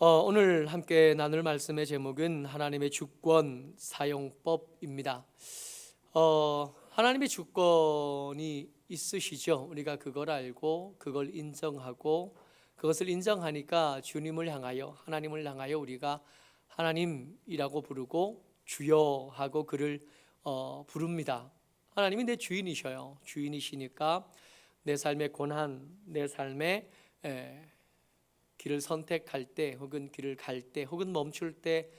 오늘 함께 나눌 말씀의 제목은 하나님의 주권 사용법입니다. 하나님의 주권이 있으시죠. 우리가 그걸 알고 그걸 인정하고 그것을 인정하니까 주님을 향하여, 하나님을 향하여 우리가 하나님이라고 부르고 주여 하고 그를 부릅니다. 하나님이 내 주인이셔요. 주인이시니까 내 삶의 고난, 내 삶의 길을 선택할 때, 혹은 길을 갈 때, 혹은 멈출 때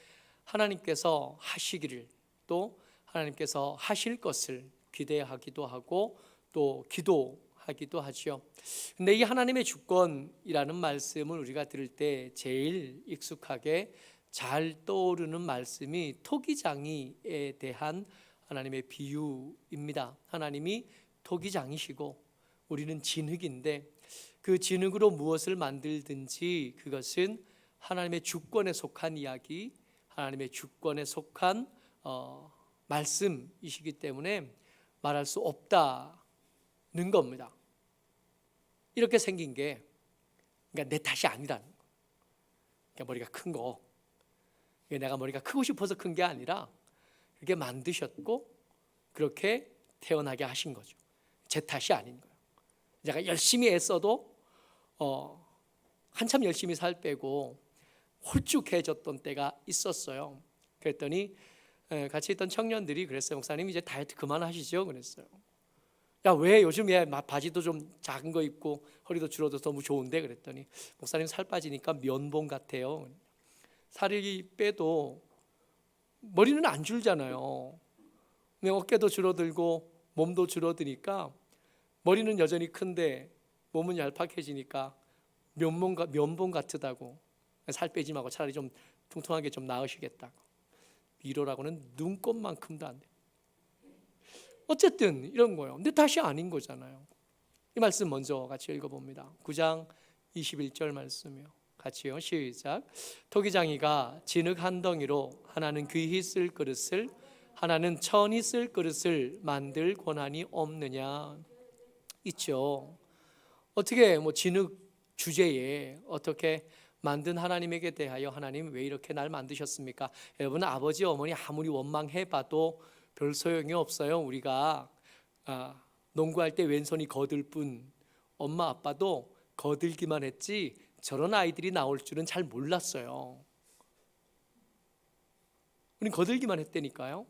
하나님께서 하시기를, 또 하나님께서 하실 것을 기대하기도 하고 또 기도하기도 하죠. 근데 이 하나님의 주권이라는 말씀을 우리가 들을 때 제일 익숙하게 잘 떠오르는 말씀이 토기장이에 대한 하나님의 비유입니다. 하나님이 토기장이시고 우리는 진흙인데, 그 진흙으로 무엇을 만들든지 그것은 하나님의 주권에 속한 이야기, 하나님의 주권에 속한 말씀이시기 때문에 말할 수 없다는 겁니다. 이렇게 생긴 게 그러니까 내 탓이 아니라는 거. 그러니까 머리가 큰 거, 내가 머리가 크고 싶어서 큰 게 아니라 그렇게 만드셨고 그렇게 태어나게 하신 거죠. 제 탓이 아닌 거예요. 제가 열심히 애써도 한참 열심히 살 빼고 홀쭉해졌던 때가 있었어요. 그랬더니 같이 있던 청년들이 그랬어요. 목사님 이제 다이어트 그만하시죠? 그랬어요. 야, 왜 요즘 바지도 좀 작은 거 입고 허리도 줄어도 너무 좋은데? 그랬더니 목사님 살 빠지니까 면봉 같아요. 살이 빼도 머리는 안 줄잖아요. 어깨도 줄어들고 몸도 줄어드니까 머리는 여전히 큰데 몸은 얄팍해지니까 면봉 같다고, 살 빼지 말고 차라리 좀 퉁퉁하게 좀 나으시겠다고. 위로라고는 눈곱만큼도 안 돼. 어쨌든 이런 거예요. 근데 다시 아닌 거잖아요. 이 말씀 먼저 같이 읽어봅니다. 9장 21절 말씀이요. 같이요. 시작. 토기장이가 진흙 한 덩이로 하나는 귀히 쓸 그릇을, 하나는 천히 쓸 그릇을 만들 권한이 없느냐. 있죠. 어떻게 진흙 주제에 어떻게 만든 하나님에게 대하여 하나님 왜 이렇게 날 만드셨습니까? 여러분, 아버지 어머니 아무리 원망해봐도 별 소용이 없어요. 우리가 농구할 때 왼손이 거들 뿐 엄마 아빠도 거들기만 했지 저런 아이들이 나올 줄은 잘 몰랐어요. 우린 거들기만 했다니까요.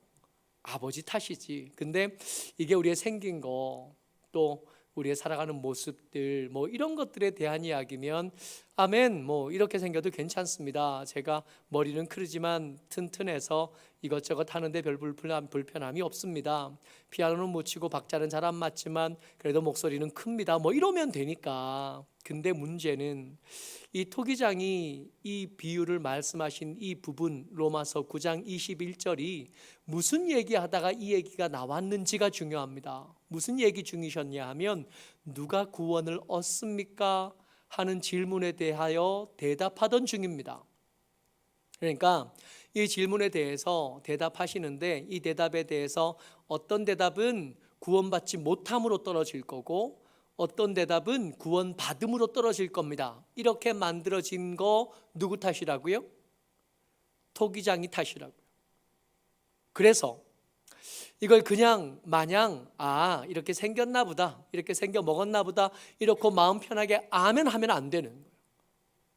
아버지 탓이지. 근데 이게 우리의 생긴 거, 또 우리의 살아가는 모습들, 이런 것들에 대한 이야기면 아멘, 이렇게 생겨도 괜찮습니다. 제가 머리는 크지만 튼튼해서 이것저것 하는데 별 불편함이 없습니다. 피아노는 못 치고 박자는 잘 안 맞지만 그래도 목소리는 큽니다. 이러면 되니까. 근데 문제는 이 토기장이 이 비유를 말씀하신 이 부분, 로마서 9장 21절이 무슨 얘기하다가 이 얘기가 나왔는지가 중요합니다. 무슨 얘기 중이셨냐 하면 누가 구원을 얻습니까? 하는 질문에 대하여 대답하던 중입니다. 그러니까 이 질문에 대해서 대답하시는데, 이 대답에 대해서 어떤 대답은 구원받지 못함으로 떨어질 거고 어떤 대답은 구원받음으로 떨어질 겁니다. 이렇게 만들어진 거 누구 탓이라고요? 토기장이 탓이라고요. 그래서 이걸 그냥 마냥 이렇게 생겼나 보다, 이렇게 생겨 먹었나 보다 이렇게 마음 편하게 아멘 하면 안 되는 거예요.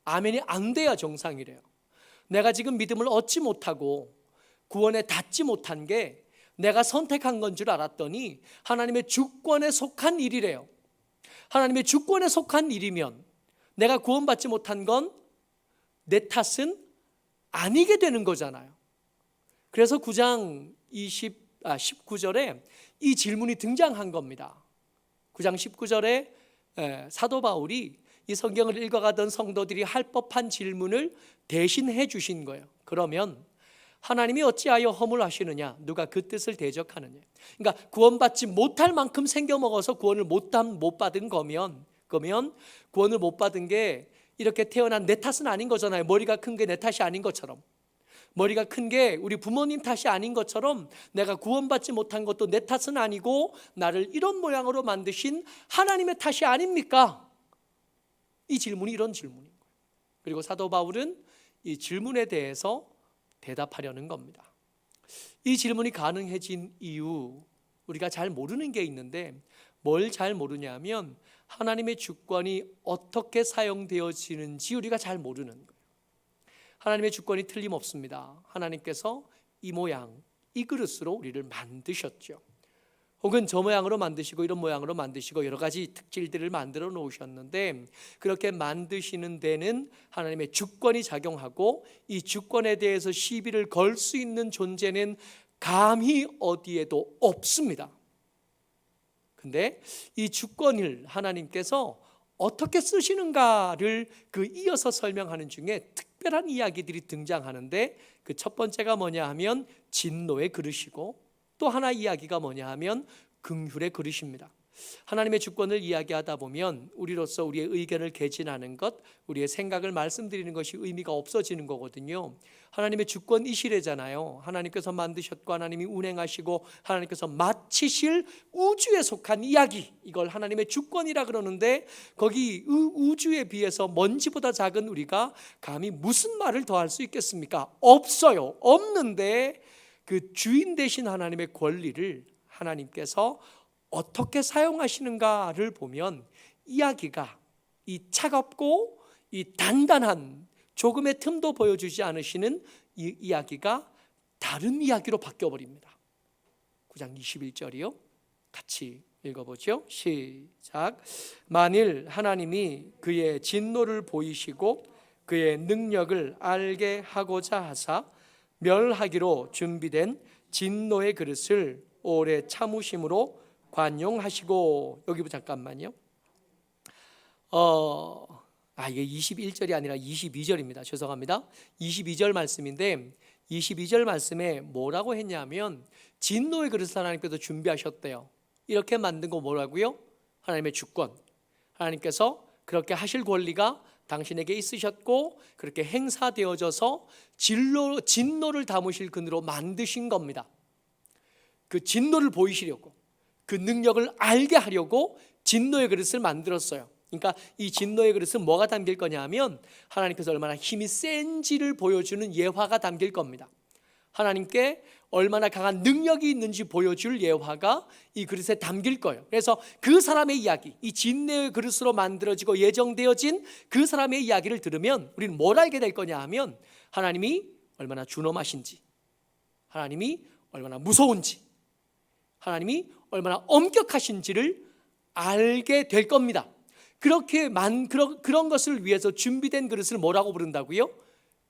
아멘이 안 돼야 정상이래요. 내가 지금 믿음을 얻지 못하고 구원에 닿지 못한 게 내가 선택한 건 줄 알았더니 하나님의 주권에 속한 일이래요. 하나님의 주권에 속한 일이면 내가 구원받지 못한 건 내 탓은 아니게 되는 거잖아요. 그래서 9장 19절에 이 질문이 등장한 겁니다. 9장 19절에 사도 바울이 이 성경을 읽어가던 성도들이 할 법한 질문을 대신해 주신 거예요. 그러면 하나님이 어찌하여 허물하시느냐? 누가 그 뜻을 대적하느냐? 그러니까 구원받지 못할 만큼 생겨먹어서 구원을 못 받은 거면 구원을 못 받은 게 이렇게 태어난 내 탓은 아닌 거잖아요. 머리가 큰 게 내 탓이 아닌 것처럼, 머리가 큰 게 우리 부모님 탓이 아닌 것처럼 내가 구원받지 못한 것도 내 탓은 아니고 나를 이런 모양으로 만드신 하나님의 탓이 아닙니까? 이 질문이 이런 질문인 거예요. 그리고 사도 바울은 이 질문에 대해서 대답하려는 겁니다. 이 질문이 가능해진 이유, 우리가 잘 모르는 게 있는데 뭘 잘 모르냐면 하나님의 주권이 어떻게 사용되어지는지 우리가 잘 모르는 거예요. 하나님의 주권이 틀림없습니다. 하나님께서 이 모양, 이 그릇으로 우리를 만드셨죠. 혹은 저 모양으로 만드시고 이런 모양으로 만드시고 여러 가지 특질들을 만들어 놓으셨는데, 그렇게 만드시는 데는 하나님의 주권이 작용하고 이 주권에 대해서 시비를 걸 수 있는 존재는 감히 어디에도 없습니다. 근데 이 주권을 하나님께서 어떻게 쓰시는가를 그 이어서 설명하는 중에 특별한 이야기들이 등장하는데, 그 첫 번째가 뭐냐 하면 진노의 그릇이고, 또 하나 이야기가 뭐냐 하면 긍휼의 그릇입니다. 하나님의 주권을 이야기하다 보면 우리로서 우리의 의견을 개진하는 것, 우리의 생각을 말씀드리는 것이 의미가 없어지는 거거든요. 하나님의 주권이시래잖아요. 하나님께서 만드셨고 하나님이 운행하시고 하나님께서 마치실 우주에 속한 이야기, 이걸 하나님의 주권이라 그러는데, 거기 우주에 비해서 먼지보다 작은 우리가 감히 무슨 말을 더 할 수 있겠습니까? 없어요. 없는데 그 주인 되신 하나님의 권리를 하나님께서 어떻게 사용하시는가를 보면 이야기가 이 차갑고 이 단단한, 조금의 틈도 보여주지 않으시는 이 이야기가 다른 이야기로 바뀌어버립니다. 9장 21절이요. 같이 읽어보죠. 시작. 만일 하나님이 그의 진노를 보이시고 그의 능력을 알게 하고자 하사 멸하기로 준비된 진노의 그릇을 오래 참으심으로 관용하시고, 여기 잠깐만요. 이게 21절이 아니라 22절입니다. 죄송합니다. 22절 말씀인데, 22절 말씀에 뭐라고 했냐면 진노의 그릇을 하나님께서 준비하셨대요. 이렇게 만든 거 뭐라고요? 하나님의 주권. 하나님께서 그렇게 하실 권리가 당신에게 있으셨고 그렇게 행사되어져서 진노를 담으실 그늘로 만드신 겁니다. 그 진노를 보이시려고, 그 능력을 알게 하려고 진노의 그릇을 만들었어요. 그러니까 이 진노의 그릇은 뭐가 담길 거냐 하면 하나님께서 얼마나 힘이 센지를 보여주는 예화가 담길 겁니다. 하나님께 얼마나 강한 능력이 있는지 보여줄 예화가 이 그릇에 담길 거예요. 그래서 그 사람의 이야기, 이 진노의 그릇으로 만들어지고 예정되어진 그 사람의 이야기를 들으면 우리는 뭘 알게 될 거냐 하면 하나님이 얼마나 준엄하신지, 하나님이 얼마나 무서운지, 하나님이 얼마나 엄격하신지를 알게 될 겁니다. 그런 것을 위해서 준비된 그릇을 뭐라고 부른다고요?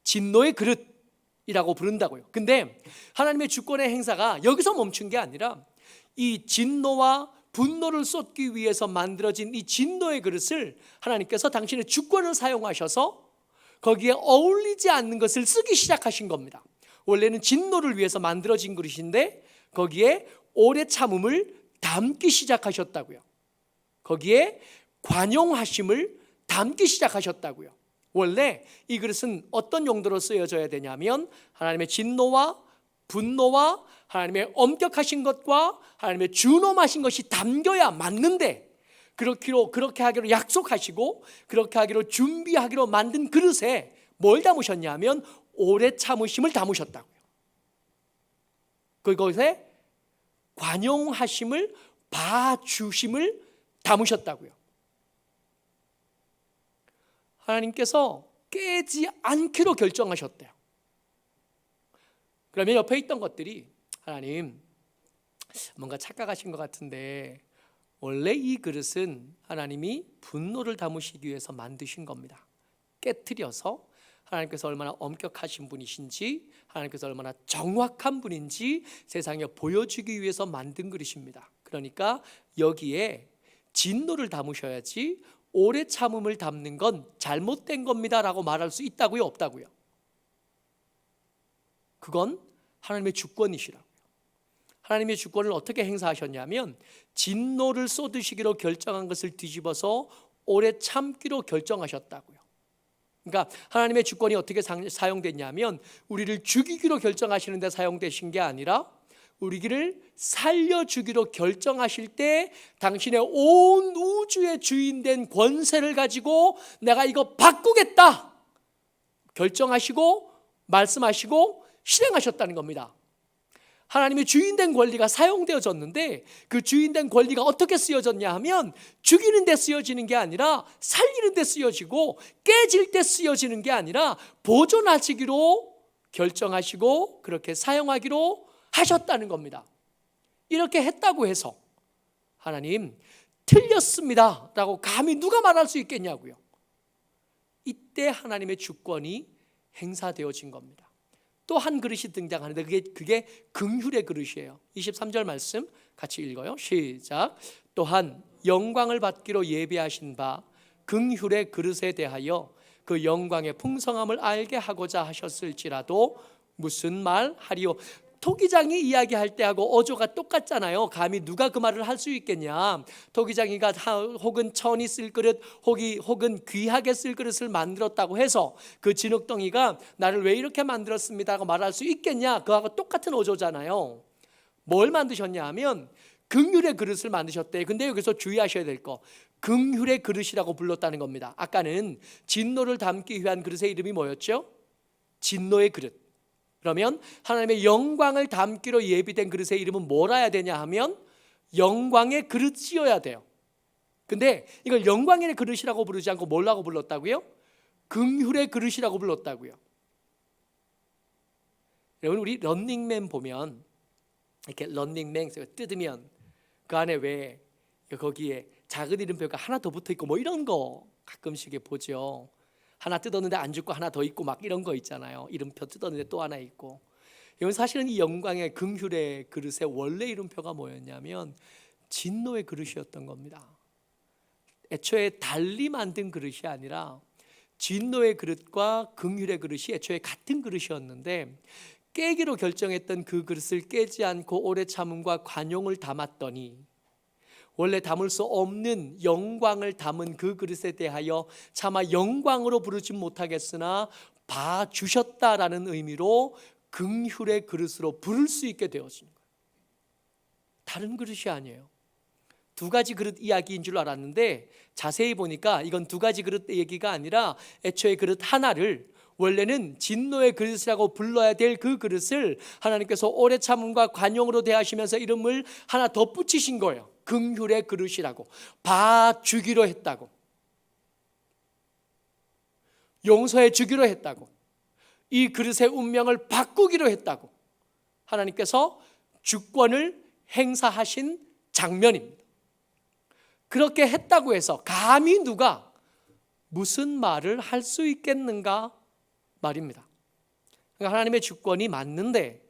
진노의 그릇이라고 부른다고요. 근데 하나님의 주권의 행사가 여기서 멈춘 게 아니라 이 진노와 분노를 쏟기 위해서 만들어진 이 진노의 그릇을 하나님께서 당신의 주권을 사용하셔서 거기에 어울리지 않는 것을 쓰기 시작하신 겁니다. 원래는 진노를 위해서 만들어진 그릇인데 거기에 오래 참음을 담기 시작하셨다고요. 거기에 관용하심을 담기 시작하셨다고요. 원래 이 그릇은 어떤 용도로 쓰여져야 되냐면 하나님의 진노와 분노와 하나님의 엄격하신 것과 하나님의 준엄하신 것이 담겨야 맞는데, 그렇게 하기로 약속하시고 그렇게 하기로 준비하기로 만든 그릇에 뭘 담으셨냐면 오래 참으심을 담으셨다고요. 그것에 관용하심을, 봐주심을 담으셨다고요. 하나님께서 깨지 않기로 결정하셨대요. 그러면 옆에 있던 것들이 하나님 뭔가 착각하신 것 같은데 원래 이 그릇은 하나님이 분노를 담으시기 위해서 만드신 겁니다. 깨트려서 하나님께서 얼마나 엄격하신 분이신지, 하나님께서 얼마나 정확한 분인지 세상에 보여주기 위해서 만든 그릇입니다. 그러니까 여기에 진노를 담으셔야지 오래 참음을 담는 건 잘못된 겁니다 라고 말할 수 있다고요, 없다고요? 그건 하나님의 주권이시라고요. 하나님의 주권을 어떻게 행사하셨냐면 진노를 쏟으시기로 결정한 것을 뒤집어서 오래 참기로 결정하셨다고요. 그러니까 하나님의 주권이 어떻게 사용됐냐면 우리를 죽이기로 결정하시는 데 사용되신 게 아니라 우리를 살려주기로 결정하실 때 당신의 온 우주의 주인된 권세를 가지고 내가 이거 바꾸겠다 결정하시고 말씀하시고 실행하셨다는 겁니다. 하나님의 주인된 권리가 사용되어졌는데 그 주인된 권리가 어떻게 쓰여졌냐 하면 죽이는 데 쓰여지는 게 아니라 살리는 데 쓰여지고 깨질 때 쓰여지는 게 아니라 보존하시기로 결정하시고 그렇게 사용하기로 하셨다는 겁니다. 이렇게 했다고 해서 하나님 틀렸습니다 라고 감히 누가 말할 수 있겠냐고요. 이때 하나님의 주권이 행사되어진 겁니다. 또 한 그릇이 등장하는데 그게 긍휼의 그릇이에요. 23절 말씀 같이 읽어요. 시작. 또한 영광을 받기로 예비하신 바 긍휼의 그릇에 대하여 그 영광의 풍성함을 알게 하고자 하셨을지라도 무슨 말 하리요. 토기장이 이야기할 때하고 어조가 똑같잖아요. 감히 누가 그 말을 할 수 있겠냐. 토기장이가 혹은 천이 쓸 그릇 혹은 귀하게 쓸 그릇을 만들었다고 해서 그 진흙덩이가 나를 왜 이렇게 만들었습니다 하고 말할 수 있겠냐. 그하고 똑같은 어조잖아요. 뭘 만드셨냐 하면 긍휼의 그릇을 만드셨대. 근데 여기서 주의하셔야 될 거, 긍휼의 그릇이라고 불렀다는 겁니다. 아까는 진노를 담기 위한 그릇의 이름이 뭐였죠? 진노의 그릇. 그러면 하나님의 영광을 담기로 예비된 그릇의 이름은 뭐라 해야 되냐 하면 영광의 그릇이어야 돼요. 근데 이걸 영광의 그릇이라고 부르지 않고 뭐라고 불렀다고요? 긍휼의 그릇이라고 불렀다고요. 여러분, 우리 런닝맨 보면 이렇게 런닝맨 뜯으면 그 안에 왜 거기에 작은 이름표가 하나 더 붙어 있고 뭐 이런 거 가끔씩 보죠. 하나 뜯었는데 안 죽고 하나 더 있고 막 이런 거 있잖아요. 이름표 뜯었는데 또 하나 있고. 이건 사실은 이 영광의 긍휼의 그릇의 원래 이름표가 뭐였냐면 진노의 그릇이었던 겁니다. 애초에 달리 만든 그릇이 아니라 진노의 그릇과 긍휼의 그릇이 애초에 같은 그릇이었는데 깨기로 결정했던 그 그릇을 깨지 않고 오래 참음과 관용을 담았더니 원래 담을 수 없는 영광을 담은 그 그릇에 대하여 차마 영광으로 부르지 못하겠으나 봐주셨다라는 의미로 긍휼의 그릇으로 부를 수 있게 되어진 거예요. 다른 그릇이 아니에요. 두 가지 그릇 이야기인 줄 알았는데 자세히 보니까 이건 두 가지 그릇 얘기가 아니라 애초에 그릇 하나를, 원래는 진노의 그릇이라고 불러야 될 그 그릇을 하나님께서 오래 참음과 관용으로 대하시면서 이름을 하나 더 붙이신 거예요. 긍휼의 그릇이라고. 봐주기로 했다고, 용서해 주기로 했다고, 이 그릇의 운명을 바꾸기로 했다고 하나님께서 주권을 행사하신 장면입니다. 그렇게 했다고 해서 감히 누가 무슨 말을 할 수 있겠는가 말입니다. 그러니까 하나님의 주권이 맞는데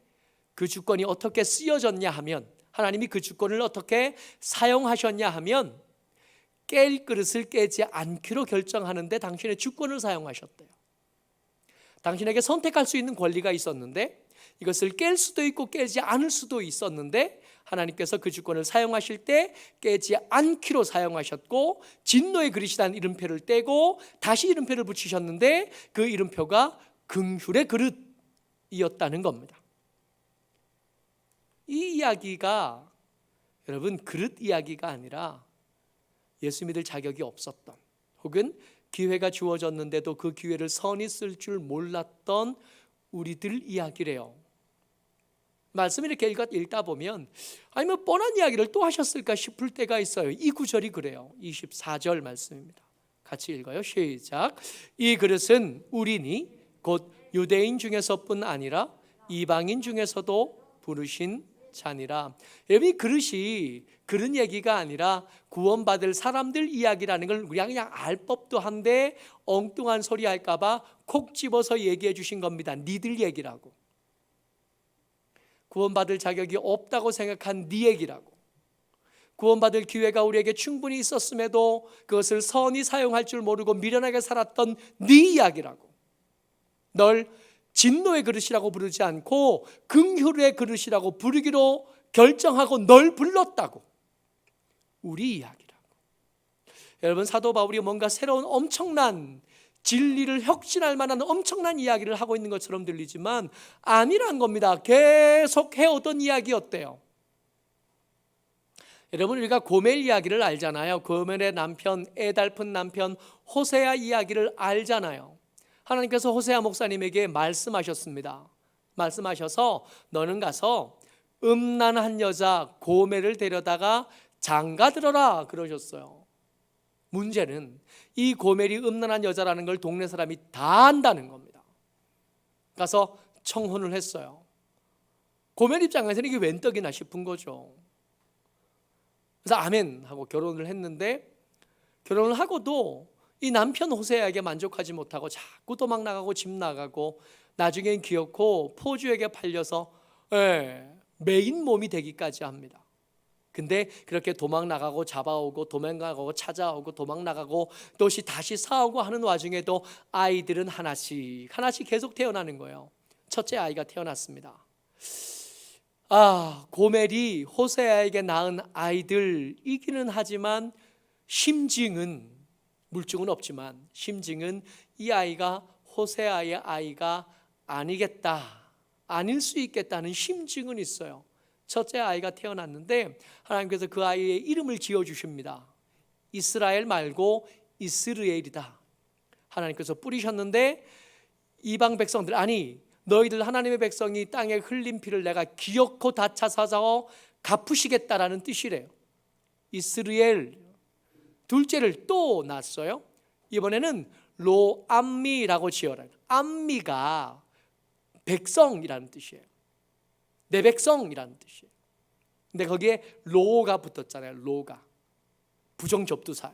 그 주권이 어떻게 쓰여졌냐 하면, 하나님이 그 주권을 어떻게 사용하셨냐 하면 깰 그릇을 깨지 않기로 결정하는데 당신의 주권을 사용하셨대요. 당신에게 선택할 수 있는 권리가 있었는데 이것을 깰 수도 있고 깨지 않을 수도 있었는데 하나님께서 그 주권을 사용하실 때 깨지 않기로 사용하셨고 진노의 그릇이라는 이름표를 떼고 다시 이름표를 붙이셨는데 그 이름표가 긍휼의 그릇이었다는 겁니다. 이 이야기가 여러분 그릇 이야기가 아니라 예수 믿을 자격이 없었던, 혹은 기회가 주어졌는데도 그 기회를 선히 쓸 줄 몰랐던 우리들 이야기래요. 말씀을 이렇게 읽다 보면 아니 뭐 뻔한 이야기를 또 하셨을까 싶을 때가 있어요. 이 구절이 그래요. 24절 말씀입니다. 같이 읽어요. 시작. 이 그릇은 우리니 곧 유대인 중에서뿐 아니라 이방인 중에서도 부르신 자니라. 여러분, 이 그릇이 그런 얘기가 아니라 구원받을 사람들 이야기라는 걸 우리가 그냥 알 법도 한데 엉뚱한 소리 할까 봐 콕 집어서 얘기해 주신 겁니다. 니들 얘기라고. 구원받을 자격이 없다고 생각한 네 얘기라고. 구원받을 기회가 우리에게 충분히 있었음에도 그것을 선히 사용할 줄 모르고 미련하게 살았던 네 이야기라고. 널 진노의 그릇이라고 부르지 않고 긍휼의 그릇이라고 부르기로 결정하고 널 불렀다고. 우리 이야기라고. 여러분, 사도 바울이 뭔가 새로운 엄청난 진리를 혁신할 만한 엄청난 이야기를 하고 있는 것처럼 들리지만 아니란 겁니다. 계속 해오던 이야기였대요. 여러분, 우리가 고멜 이야기를 알잖아요. 고멜의 남편, 애달픈 남편 호세아 이야기를 알잖아요. 하나님께서 호세아 목사님에게 말씀하셨습니다. 말씀하셔서 너는 가서 음란한 여자 고멜을 데려다가 장가들어라 그러셨어요. 문제는 이 고멜이 음란한 여자라는 걸 동네 사람이 다 안다는 겁니다. 가서 청혼을 했어요. 고멜 입장에서는 이게 웬 떡이나 싶은 거죠. 그래서 아멘 하고 결혼을 했는데, 결혼을 하고도 이 남편 호세아에게 만족하지 못하고 자꾸 도망 나가고 집 나가고 나중엔 기어코 포주에게 팔려서 메인 몸이 되기까지 합니다. 근데 그렇게 도망 나가고 잡아오고 도망 나가고 찾아오고 도망 나가고 또시 다시 싸우고 하는 와중에도 아이들은 하나씩 계속 태어나는 거예요. 첫째 아이가 태어났습니다. 고멜이 호세아에게 낳은 아이들이기는 하지만 심증은, 물증은 없지만 심증은 이 아이가 호세아의 아이가 아니겠다, 아닐 수 있겠다는 심증은 있어요. 첫째 아이가 태어났는데 하나님께서 그 아이의 이름을 지어주십니다. 이스라엘 말고 이스르엘이다. 하나님께서 뿌리셨는데 이방 백성들, 아니 너희들 하나님의 백성이 땅에 흘린 피를 내가 기어코 다 찾아서 갚으시겠다라는 뜻이래요. 이스르엘. 둘째를 또 낳았어요. 이번에는 로암미라고 지어라. 암미가 백성이라는 뜻이에요. 내 백성이라는 뜻이에요. 근데 거기에 로가 붙었잖아요. 로가 부정접두사.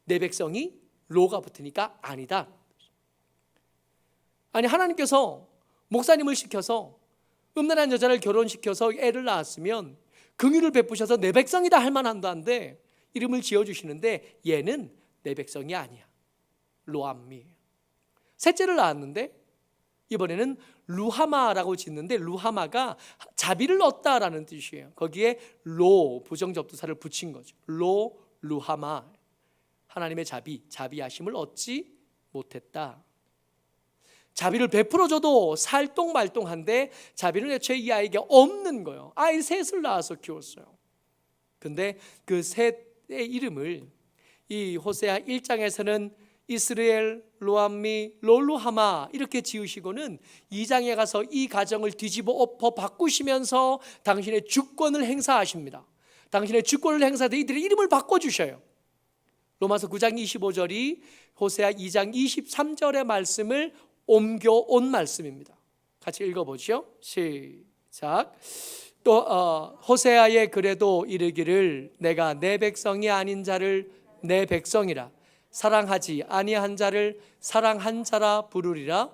내 백성이 로가 붙으니까 아니다. 아니 하나님께서 목사님을 시켜서 음란한 여자를 결혼시켜서 애를 낳았으면 긍휼을 베푸셔서 내 백성이다 할 만한데 이름을 지어주시는데 얘는 내 백성이 아니야. 로암미예요. 셋째를 낳았는데 이번에는 루하마라고 짓는데 루하마가 자비를 얻다라는 뜻이에요. 거기에 로 부정접두사를 붙인 거죠. 루하마. 하나님의 자비하심을 얻지 못했다. 자비를 베풀어줘도 살똥말똥한데 자비는 애초에 이 아이에게 없는 거예요. 아이 셋을 낳아서 키웠어요. 근데 그 셋의 이름을 이 호세아 1장에서는 이스라엘, 로암미, 롤루하마 이렇게 지으시고는 2장에 가서 이 가정을 뒤집어 엎어 바꾸시면서 당신의 주권을 행사하십니다. 당신의 주권을 행사해 이들의 이름을 바꿔주셔요. 로마서 9장 25절이 호세아 2장 23절의 말씀을 옮겨온 말씀입니다. 같이 읽어보죠. 시작. 또 호세아의 글에도 이르기를 내가 내 백성이 아닌 자를 내 백성이라 사랑하지 아니한 자를 사랑한 자라 부르리라.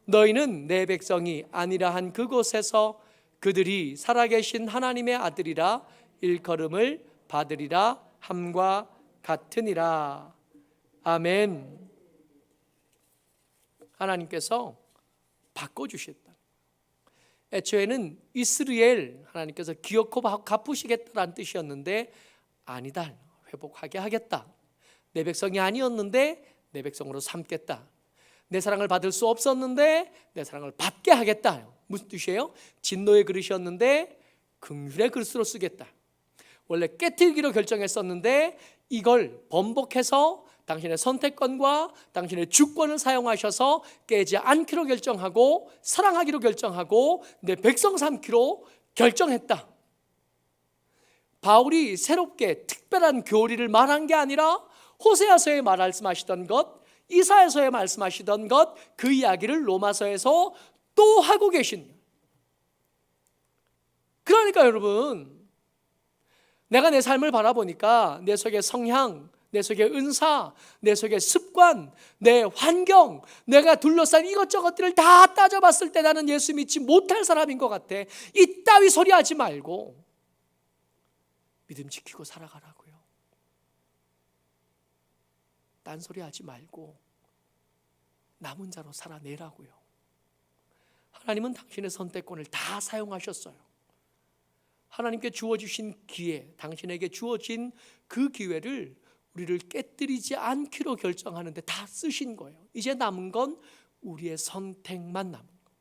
너희는 내 백성이 아니라 한 그곳에서 그들이 살아계신 하나님의 아들이라 일컬음을 받으리라 함과 같으니라. 아멘. 하나님께서 바꿔주셨다. 애초에는 이스라엘 하나님께서 기어코 갚으시겠다라는 뜻이었는데 아니다, 회복하게 하겠다. 내 백성이 아니었는데 내 백성으로 삼겠다. 내 사랑을 받을 수 없었는데 내 사랑을 받게 하겠다. 무슨 뜻이에요? 진노의 그릇이었는데 긍휼의 그릇으로 쓰겠다. 원래 깨뜨리기로 결정했었는데 이걸 번복해서 당신의 선택권과 당신의 주권을 사용하셔서 깨지 않기로 결정하고 사랑하기로 결정하고 내 백성 삼기로 결정했다. 바울이 새롭게 특별한 교리를 말한 게 아니라 호세아서에 말씀하시던 것, 이사야서에 말씀하시던 것, 그 이야기를 로마서에서 또 하고 계신. 그러니까 여러분, 내가 내 삶을 바라보니까 내 속의 성향, 내 속의 은사, 내 속의 습관, 내 환경, 내가 둘러싼 이것저것들을 다 따져봤을 때 나는 예수 믿지 못할 사람인 것 같아. 이따위 소리 하지 말고 믿음 지키고 살아가라고요. 딴소리 하지 말고 남은 자로 살아내라고요. 하나님은 당신의 선택권을 다 사용하셨어요. 하나님께 주어주신 기회, 당신에게 주어진 그 기회를 우리를 깨뜨리지 않기로 결정하는데 다 쓰신 거예요. 이제 남은 건 우리의 선택만 남은 거예요.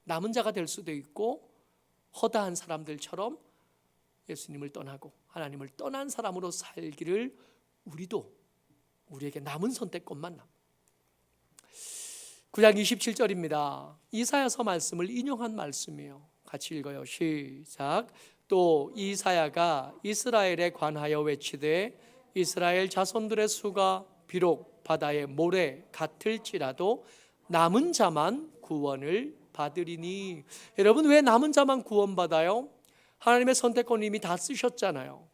남은 자가 될 수도 있고 허다한 사람들처럼 예수님을 떠나고 하나님을 떠난 사람으로 살기를 우리에게 남은 선택권만 남은. 9장 27절입니다. 이사야서 말씀을 인용한 말씀이에요. 같이 읽어요. 시작. 또 이사야가 이스라엘에 관하여 외치되 이스라엘 자손들의 수가 비록 바다의 모래 같을지라도 남은 자만 구원을 받으리니. 여러분, 왜 남은 자만 구원받아요? 하나님의 선택권 이미 다 쓰셨잖아요.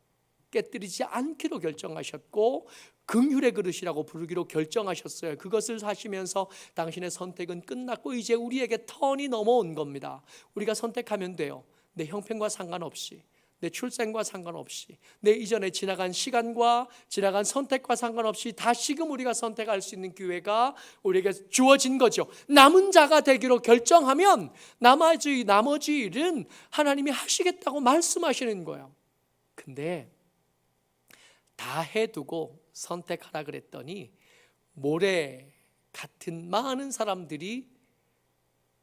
깨뜨리지 않기로 결정하셨고 긍휼의 그릇이라고 부르기로 결정하셨어요. 그것을 하시면서 당신의 선택은 끝났고 이제 우리에게 턴이 넘어온 겁니다. 우리가 선택하면 돼요. 내 형편과 상관없이, 내 출생과 상관없이, 내 이전에 지나간 시간과 지나간 선택과 상관없이 다시금 우리가 선택할 수 있는 기회가 우리에게 주어진 거죠. 남은 자가 되기로 결정하면 나머지 일은 하나님이 하시겠다고 말씀하시는 거예요. 근데 다 해두고 선택하라 그랬더니 모래 같은 많은 사람들이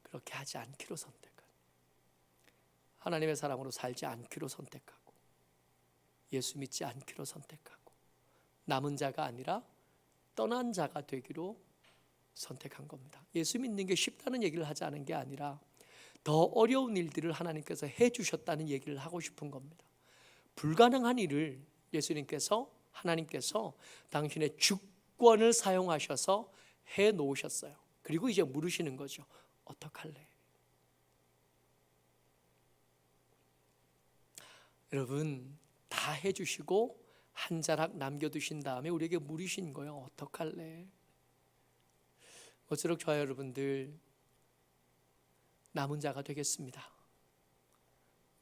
그렇게 하지 않기로 선택한, 하나님의 사람으로 살지 않기로 선택하고 예수 믿지 않기로 선택하고 남은 자가 아니라 떠난 자가 되기로 선택한 겁니다. 예수 믿는 게 쉽다는 얘기를 하지 않은 게 아니라 더 어려운 일들을 하나님께서 해주셨다는 얘기를 하고 싶은 겁니다. 불가능한 일을 예수님께서, 하나님께서 당신의 주권을 사용하셔서 해 놓으셨어요. 그리고 이제 물으시는 거죠. 어떡할래? 여러분, 다 해주시고 한 자락 남겨두신 다음에 우리에게 물으신 거예요. 어떡할래? 모쪼록 저와 여러분들 남은 자가 되겠습니다.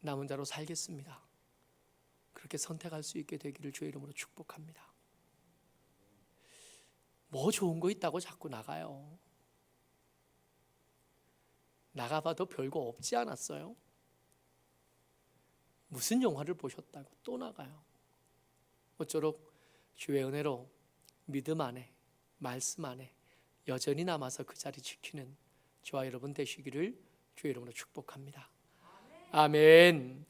남은 자로 살겠습니다. 그렇게 선택할 수 있게 되기를 주의 이름으로 축복합니다. 뭐 좋은 거 있다고 자꾸 나가요. 나가봐도 별거 없지 않았어요? 무슨 영화를 보셨다고 또 나가요. 모쪼록 주의 은혜로 믿음 안에, 말씀 안에 여전히 남아서 그 자리 지키는 저와 여러분 되시기를 주의 이름으로 축복합니다. 아멘.